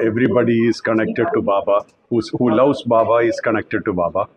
everybody is connected to Baba. Who loves Baba is connected to Baba.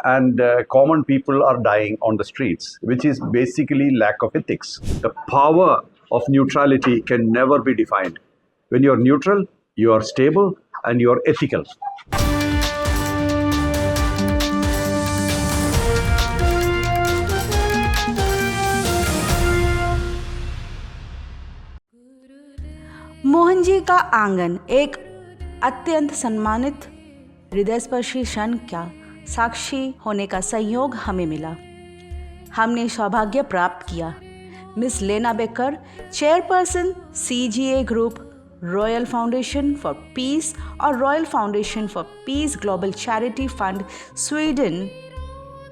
And common people are dying on the streets, which is basically lack of ethics. The power of neutrality can never be defined. When you are neutral, you are stable and you are ethical. Mohan ji का आंगन एक अत्यंत सम्मानित हृदयस्पर्शी क्षण का साक्षी होने का संयोग हमें मिला। हमने सौभाग्य प्राप्त किया। Miss Lena Baker, chairperson CGA group, royal foundation for peace और royal foundation for peace global charity fund Sweden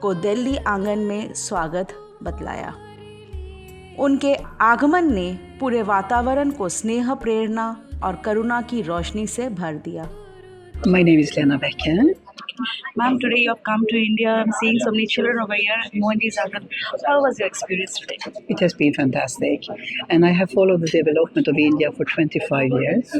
को दिल्ली आंगन में स्वागत बतलाया। उनके आगमन ने पूरे वातावरण को स्नेह, प्रेरणा और करुणा की रोशनी से भर दिया। My name is Lena Becker. Ma'am, today you have come to India. I'm seeing so many children over here. Mohanji's Angan. How was your experience today? It has been fantastic, and I have followed the development of India for 25 years.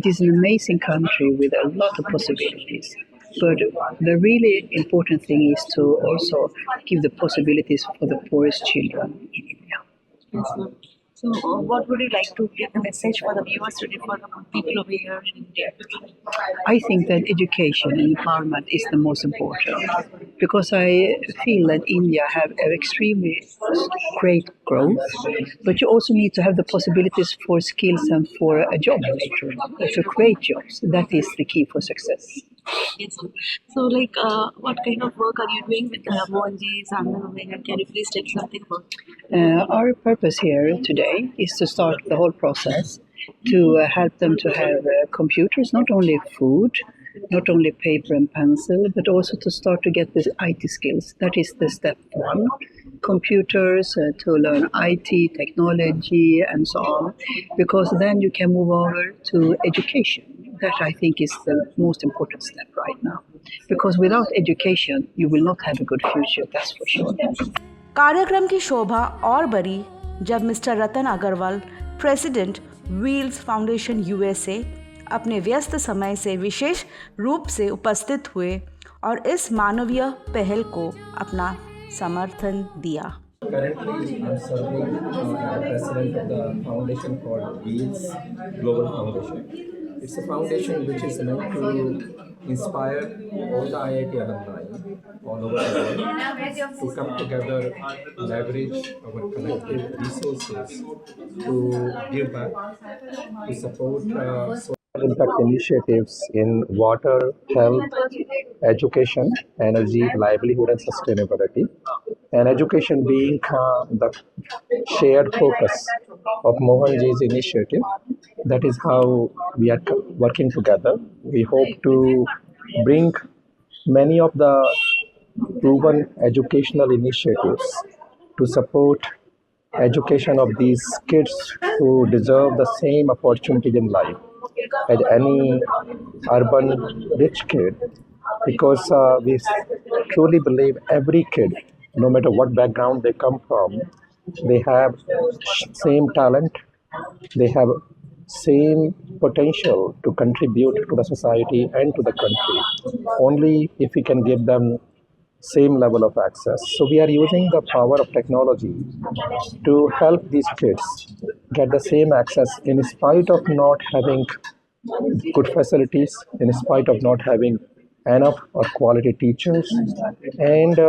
It is an amazing country with a lot of possibilities. But the really important thing is to also give the possibilities for the poorest children in India. Yes, ma'am. So, what would you like to give the message for the viewers today, for the people over here in India? I think that education and empowerment is the most important, because I feel that India have an extremely great growth, but you also need to have the possibilities for skills and for a job later, to create jobs. That is the key for success. Yes, ma'am. So, what kind of work are you doing with Mohanji's Angan over here? Can you please tell something about it? Our purpose here today is to start the whole process to help them to have computers, not only food, not only paper and pencil, but also to start to get the IT skills. That is the step one. Computers, to learn IT, technology, and so on, because then you can move over to education. That I think is the most important step right now. Because without education, you will not have a good future, that's for sure. कार्यक्रम की शोभा और बढ़ी जब mister Ratan Agarwal, president wheels foundation USA, अपने व्यस्त समय से विशेष रूप से उपस्थित हुए और इस मानवीय पहल को अपना समर्थन दिया। Currently, I'm serving as the president of the foundation called Wheels Global Foundation. It's a foundation which is meant to inspire all the IIT alumni all over the world to come together, leverage our collective resources to give back, to support impact initiatives in water, health, education, energy, livelihood, and sustainability. And education being the shared focus of Mohanji's initiative, that is how we are working together. We hope to bring many of the proven educational initiatives to support education of these kids who deserve the same opportunities in life as any urban rich kid, because we truly believe every kid, no matter what background they come from, they have same talent, they have same potential to contribute to the society and to the country, only if we can give them same level of access. So we are using the power of technology to help these kids get the same access in spite of not having good facilities, in spite of not having enough or quality teachers, and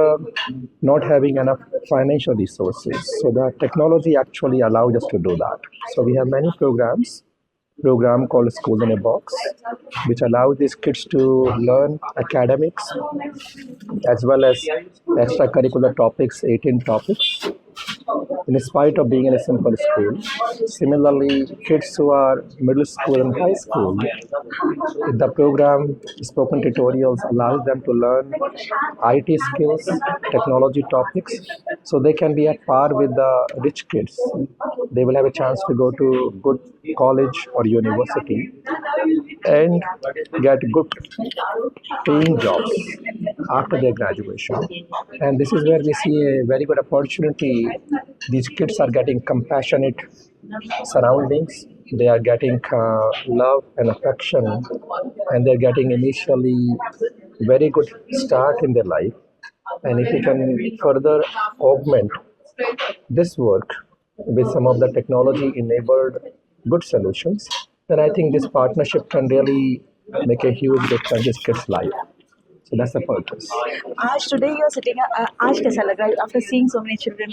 not having enough financial resources. So the technology actually allows us to do that. So we have many program called School in a Box, which allows these kids to learn academics as well as extracurricular topics, 18 topics, in spite of being in a simple school. Similarly, kids who are middle school and high school, the program Spoken Tutorials allows them to learn IT skills, technology topics, so they can be at par with the rich kids. They will have a chance to go to good college or university and get good paying jobs after their graduation. And this is where we see a very good opportunity. These kids are getting compassionate surroundings, they are getting love and affection, and they're getting initially very good start in their life. And if we can further augment this work with some of the technology enabled good solutions, then I think this partnership can really make a huge difference in this kid's life. So that's the purpose. आज today you are sitting. आज कैसा लग रहा है after seeing so many children?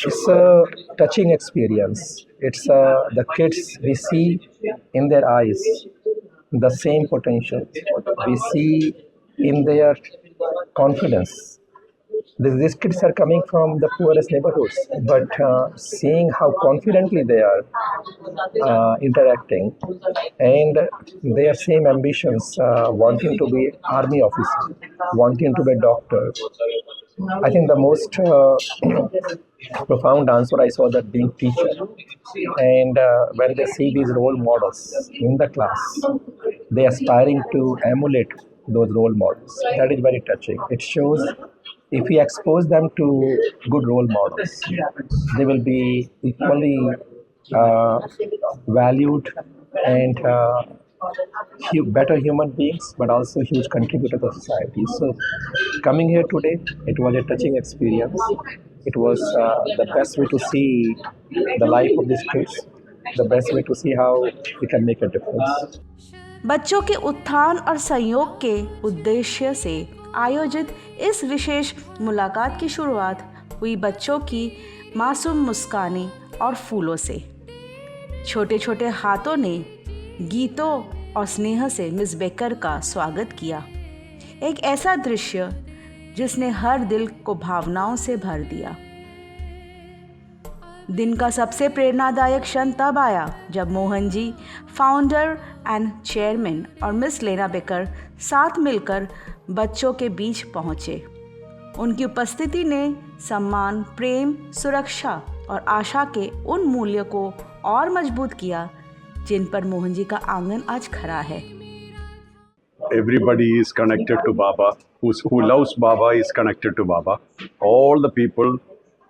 It's a touching experience. It's the kids, we see in their eyes the same potential. We see in their confidence. These kids are coming from the poorest neighborhoods, but seeing how confidently they are interacting, and their same ambitions, wanting to be army officer, wanting to be doctor. I think the most profound answer I saw that being teacher, and when they see these role models in the class, they aspiring to emulate those role models. That is very touching. It shows if we expose them to good role models, they will be equally valued and better human beings, but also huge contributor to society. So, coming here today, it was a touching experience. It was the best way to see the life of these kids, the best way to see how we can make a difference. बच्चों के उत्थान और सहयोग के उद्देश्य से आयोजित इस विशेष मुलाकात की शुरुआत हुई बच्चों की मासूम मुस्कानें और फूलों से। छोटे छोटे हाथों ने गीतों और स्नेह से मिस बेकर का स्वागत किया। एक ऐसा दृश्य जिसने हर दिल को भावनाओं से भर दिया। दिन का सबसे प्रेरणादायक क्षण तब आया जब Mohan ji, founder and chairman, और मिस लेना बेकर साथ मिलकर बच्चों के बीच पहुंचे। उनकी उपस्थिति ने सम्मान, प्रेम, सुरक्षा और आशा के उन मूल्यों को और मजबूत किया जिन पर मोहन जी का आंगन आज खड़ा है। Everybody is connected to Baba. Who loves Baba is connected to Baba. All the people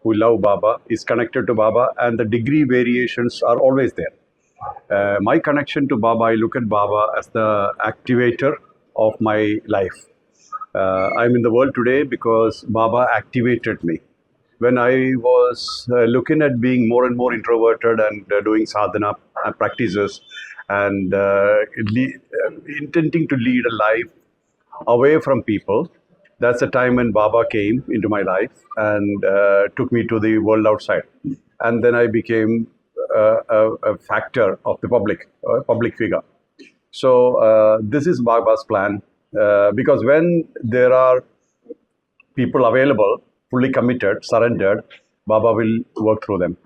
who love Baba is connected to Baba, and the degree variations are always there. My connection to Baba, I look at Baba as the activator of my life. I'm in the world today because Baba activated me. When I was looking at being more and more introverted and doing sadhana practices and intending to lead a life away from people, that's the time when Baba came into my life and took me to the world outside. And then I became a factor of the public, a public figure. So this is Baba's plan, because when there are people available, fully committed, surrendered, Baba will work through them.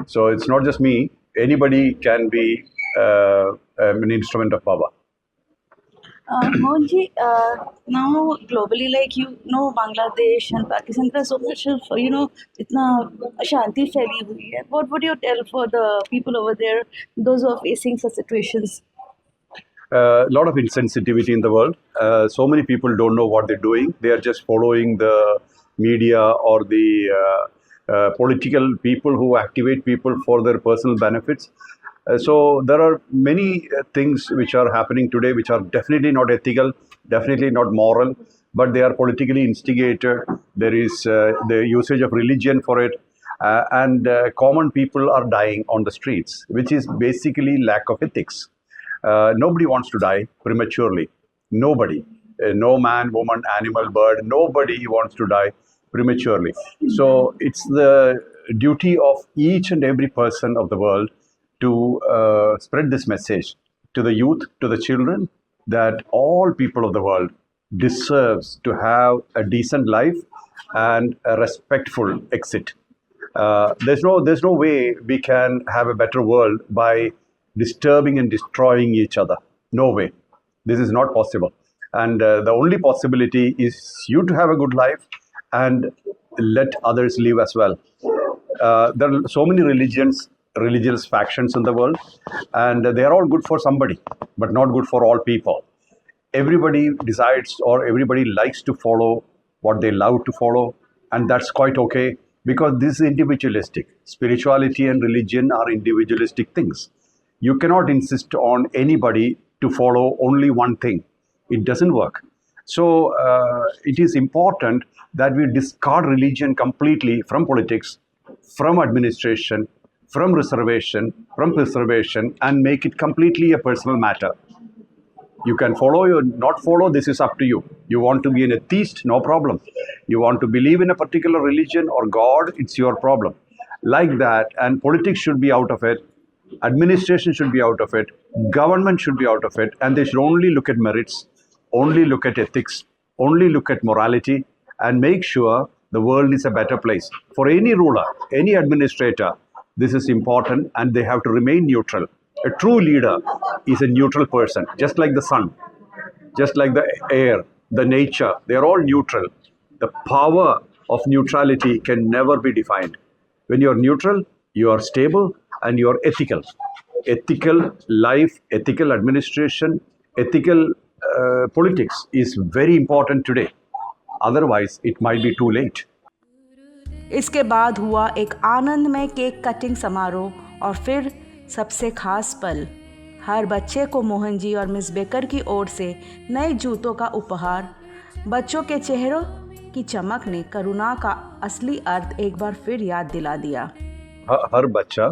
So it's not just me, anybody can be an instrument of Baba. Mohan ji, now globally, like Bangladesh and Pakistan, there's so much of itna ashanti feli hui hai. What would you tell for the people over there, those who are facing such situations? A lot of insensitivity in the world. So many people don't know what they're doing. They are just following the media or the political people who activate people for their personal benefits. So there are many things which are happening today which are definitely not ethical, definitely not moral, but they are politically instigated. There is the usage of religion for it, and common people are dying on the streets, which is basically lack of ethics. Nobody wants to die prematurely. Nobody. No man, woman, animal, bird, nobody wants to die prematurely. So it's the duty of each and every person of the world to spread this message to the youth, to the children, that all people of the world deserves to have a decent life and a respectful exit. There's no way we can have a better world by disturbing and destroying each other. No way. This is not possible. And the only possibility is you to have a good life and let others live as well. There are so many religious factions in the world, and they are all good for somebody, but not good for all people. Everybody decides or everybody likes to follow what they love to follow, and that's quite okay, because this is individualistic. Spirituality and religion are individualistic things. You cannot insist on anybody to follow only one thing. It doesn't work. So it is important that we discard religion completely from politics, from administration, from reservation, from preservation, and make it completely a personal matter. You can follow or not follow, this is up to you. You want to be an atheist, no problem. You want to believe in a particular religion or God, it's your problem. Like that, and politics should be out of it, administration should be out of it, government should be out of it, and they should only look at merits, only look at ethics, only look at morality, and make sure the world is a better place. For any ruler, any administrator, this is important, and they have to remain neutral. A true leader is a neutral person, just like the sun, just like the air, the nature, they are all neutral. The power of neutrality can never be defined. When you are neutral, you are stable and you are ethical. Ethical life, ethical administration, ethical politics is very important today. Otherwise, it might be too late. इसके बाद हुआ एक आनंदमय cake cutting समारोह और फिर सबसे खास पल, हर बच्चे को मोहन जी और मिस बेकर की ओर से नए जूतों का उपहार। बच्चों के चेहरों की चमक ने करुणा का असली अर्थ एक बार फिर याद दिला दिया। हर बच्चा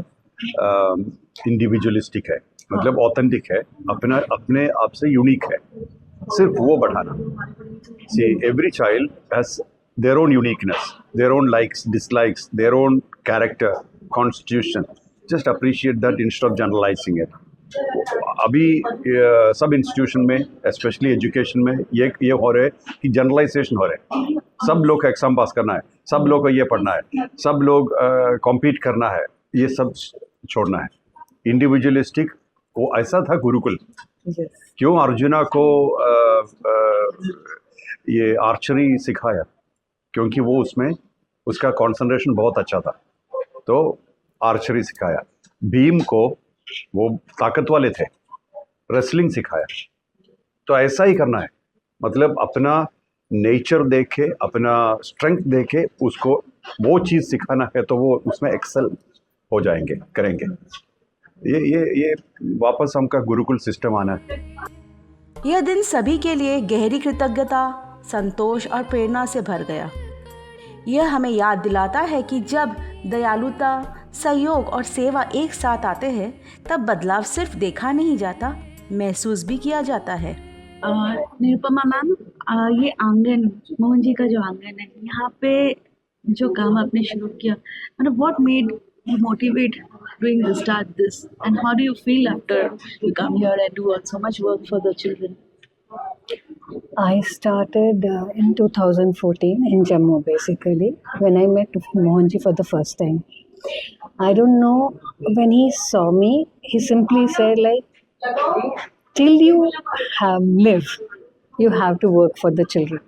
इंडिविजुअलिस्टिक है, मतलब ऑथेंटिक है, अपने आप से यूनिक है, सिर्फ वो बढ़ाना। See every child has their own uniqueness, their own likes, dislikes, their own character, constitution. Just appreciate that instead of generalising it. अभी सब इंस्टीट्यूशन में, स्पेशली एजुकेशन में, ये हो रहा है कि जनरलाइजेशन हो रहा है। सब लोग को एग्जाम पास करना है, सब लोग को ये पढ़ना है, सब लोग कॉम्पीट करना है, ये सब छोड़ना है। इंडिविजुअलिस्टिक वो ऐसा था गुरुकुल। क्यों अर्जुना को ये आर्चरी सिखाया? क्योंकि वो उसमें उसका कंसंट्रेशन बहुत अच्छा था, तो आर्चरी सिखाया। भीम को वो ताकत वाले थे, रेसलिंग सिखाया। तो ऐसा ही करना है, मतलब अपना नेचर देखे, अपना स्ट्रेंथ देखे, उसको वो चीज़ सिखाना है, तो वो उसमें एक्सेल हो जाएंगे, करेंगे। ये वापस हमका गुरुकुल सिस्टम आना है। यह दिन सभी के लिए गहरी कृतज्ञता, संतोष और प्रेरणा से भर गया। यह हमें याद दिलाता है कि जब दयालुता, सहयोग और सेवा एक साथ आते हैं, तब बदलाव सिर्फ देखा नहीं जाता, महसूस भी किया जाता है। निरुपमा मैम, ये आंगन, मोहन जी का जो आंगन है, यहाँ पे जो काम आपने शुरू किया, मतलब what made you motivate doing this, start this, and how do you feel after you come here and do so much work for the children? I started in 2014 in Jammu, basically, when I met Mohanji for the first time. I don't know, when he saw me, he simply said like, till you live, you have to work for the children.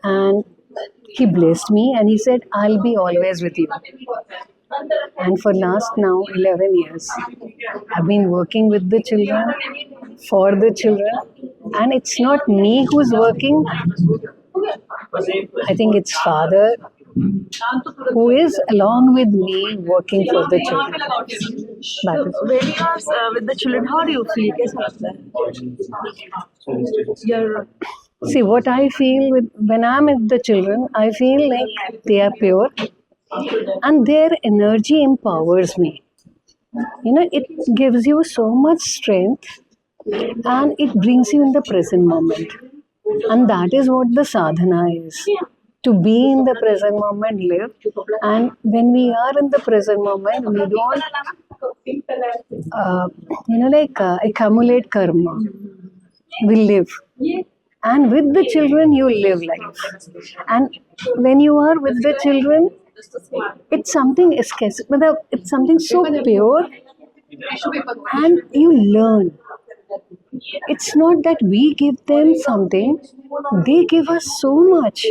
And he blessed me and he said, I'll be always with you. And for last now 11 years, I've been working with the children, for the children. And it's not me who's working. I think it's Father who is along with me working for the children. That is. When you are with the children, how do you feel? कैसा लगता है? See, what I feel when I'm with the children, I feel like they are pure and their energy empowers me. You know, it gives you so much strength and it brings you in the present moment. And that is what the sadhana is. To be in the present moment, live. And when we are in the present moment, we don't, accumulate karma. We live. And with the children, you live life. And when you are with the children, it's something it's something so pure, and you learn. It's not that we give them something, they give us so much.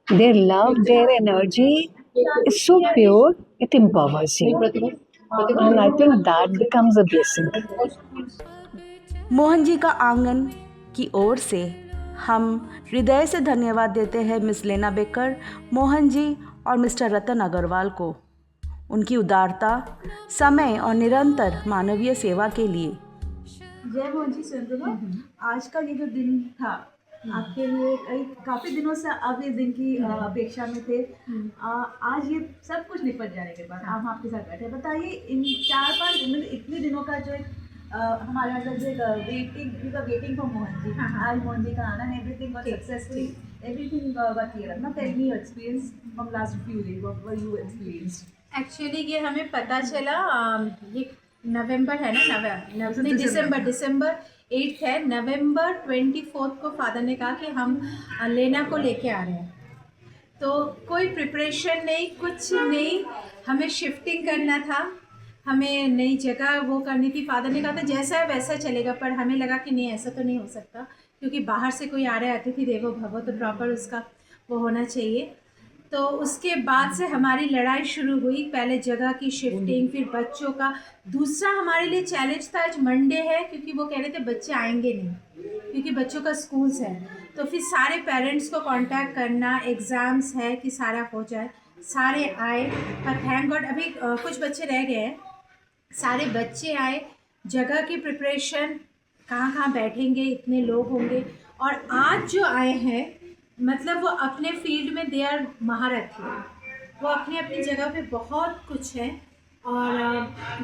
Their love, their energy is so pure, it empowers you. And I think that becomes a blessing. Mohan ji का आंगन की ओर से हम हृदय से धन्यवाद देते हैं miss Lena baker, Mohan ji और मिस्टर रतन अग्रवाल को। उनकी उदारता, समय और निरंतर मानवीय सेवा के लिए। जय मोहन जी सुनते आज का ये जो दिन था आपके लिए काफ़ी दिनों से आप इस दिन की अपेक्षा में थे। आज ये सब कुछ निपट जाने के बाद हम आपके साथ बैठे, बताइए इन 4-5 इतने दिनों का जो हमारे मतलब वेटिंग फॉर मोहन जी। आज मोहन जी का आना है, everything got successfully, everything got clear. Now tell me your experience from last few days, what were you experienced? Actually ये हमें पता चला ये नवंबर है ना, दिसंबर 8 है। नवंबर 24 को फादर ने कहा कि हम लेना को लेके आ रहे हैं। तो कोई प्रिपरेशन नहीं, कुछ नहीं, हमें शिफ्टिंग करना था, हमें नई जगह वो करनी थी। फादर ने कहा था जैसा है वैसा चलेगा, पर हमें लगा कि नहीं ऐसा तो नहीं हो सकता, क्योंकि बाहर से कोई आ रहा है, अतिथि देवो भव, तो प्रॉपर उसका वो होना चाहिए। तो उसके बाद से हमारी लड़ाई शुरू हुई, पहले जगह की शिफ्टिंग, फिर बच्चों का। दूसरा हमारे लिए चैलेंज था, आज मंडे है, क्योंकि वो कह रहे थे बच्चे आएंगे नहीं, क्योंकि बच्चों का स्कूल्स है। तो फिर सारे पेरेंट्स को कांटेक्ट करना, एग्ज़ाम्स है कि सारा हो जाए। सारे आए, पर थैंक गॉड अभी कुछ बच्चे रह गए हैं। सारे बच्चे आए, जगह की प्रिपरेशन, कहाँ बैठेंगे, इतने लोग होंगे। और आज जो आए हैं, मतलब वो अपने फील्ड में दे आर महारथी, वो अपनी अपनी जगह पे बहुत कुछ है। और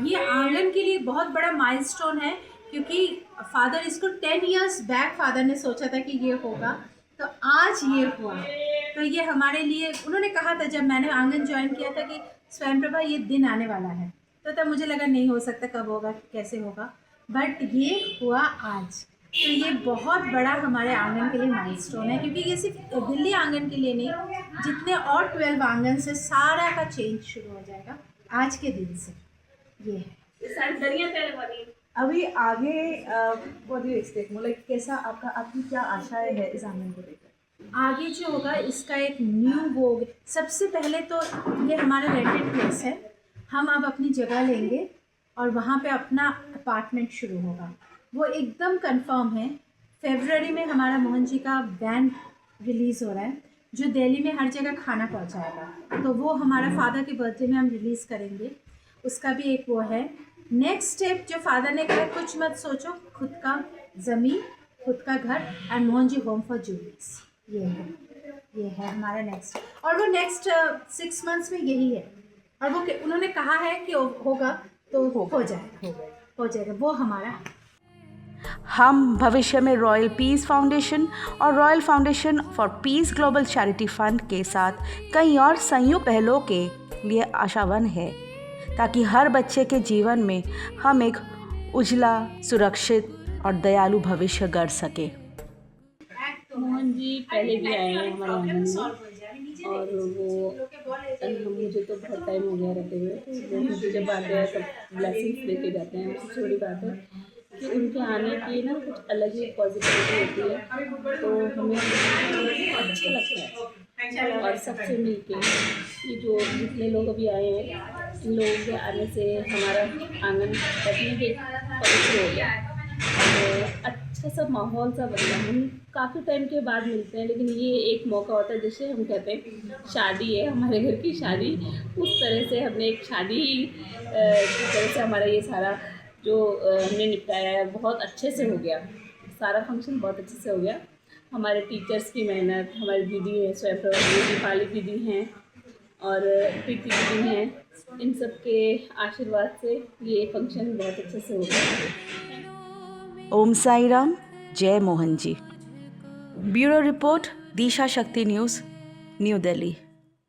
ये आंगन के लिए बहुत बड़ा माइलस्टोन है, क्योंकि फादर इसको 10 इयर्स बैक फादर ने सोचा था कि ये होगा, तो आज ये हुआ। तो ये हमारे लिए, उन्होंने कहा था जब मैंने आंगन ज्वाइन किया था कि स्वयं प्रभा ये दिन आने वाला है, तो तब मुझे लगा नहीं हो सकता, कब होगा, कैसे होगा, बट ये हुआ आज। तो ये बहुत बड़ा हमारे आंगन के लिए माइलस्टोन है, क्योंकि ये सिर्फ दिल्ली आंगन के लिए नहीं, जितने और 12 आंगन से सारा का चेंज शुरू हो जाएगा आज के दिन से। ये है अभी आगे व्हाट डू यू एक्सपेक्ट, मतलब कैसा आपकी क्या आशाएं है इस आंगन को लेकर? आगे जो होगा इसका एक न्यू वो, सबसे पहले तो ये हमारा रेंटेड प्लेस है, हम अब अपनी जगह लेंगे और वहाँ पे अपना अपार्टमेंट शुरू होगा। वो एकदम कंफर्म है। फरवरी में हमारा मोहन जी का बैंड रिलीज़ हो रहा है, जो दिल्ली में हर जगह खाना पहुंचाएगा। तो वो हमारा फादर के बर्थडे में हम रिलीज़ करेंगे, उसका भी एक वो है। नेक्स्ट स्टेप जो फादर ने कहा, कुछ मत सोचो, खुद का ज़मीन, खुद का घर, and Mohan ji home for Julius, ये है हमारा नेक्स्ट। और वो नेक्स्ट 6 मंथ्स में यही है, और वो उन्होंने कहा है कि होगा तो हो जाएगा, वो हमारा है। हम भविष्य में रॉयल पीस फाउंडेशन और royal foundation for peace global charity fund के साथ कई और संयुक्त पहलों के लिए आशावान है, ताकि हर बच्चे के जीवन में हम एक उजला, सुरक्षित और दयालु भविष्य गढ़ सके। मोहन जी पहले भी आए हैं हमारे आंगन में, और वो मुझे तो बहुत टाइम हो गया रहते हुए, तो मुझे जब आते हैं सब ब्लेसिंग्स लेके जाते हैं। सबसे बड़ी बात है कि उनके आने की ना कुछ अलग ही पॉजिटिविटी होती है, तो हमें अच्छा लगता है। और सबसे मिलके ये जो जितने लोग अभी आए हैं, इन लोगों के आने से हमारा आंगन डेफिनेटली पवित्र हो गया, तो अच्छा सा माहौल सा बन गया। हम काफ़ी टाइम के बाद मिलते हैं, लेकिन ये एक मौका होता है, जैसे हम कहते हैं शादी है, हमारे घर की शादी, उस तरह से हमने एक शादी की तरह से हमारा ये सारा जो हमने निपटाया है बहुत अच्छे से हो गया। सारा फंक्शन बहुत अच्छे से हो गया। हमारे टीचर्स की मेहनत, हमारी दीदी है स्वयं प्रभा दीपाली दीदी हैं और प्रीति दीदी हैं, इन सब के आशीर्वाद से ये फंक्शन बहुत अच्छे से हो गया। ओम साई राम, जय मोहन जी। ब्यूरो रिपोर्ट, दिशा शक्ति न्यूज़, न्यू दिल्ली।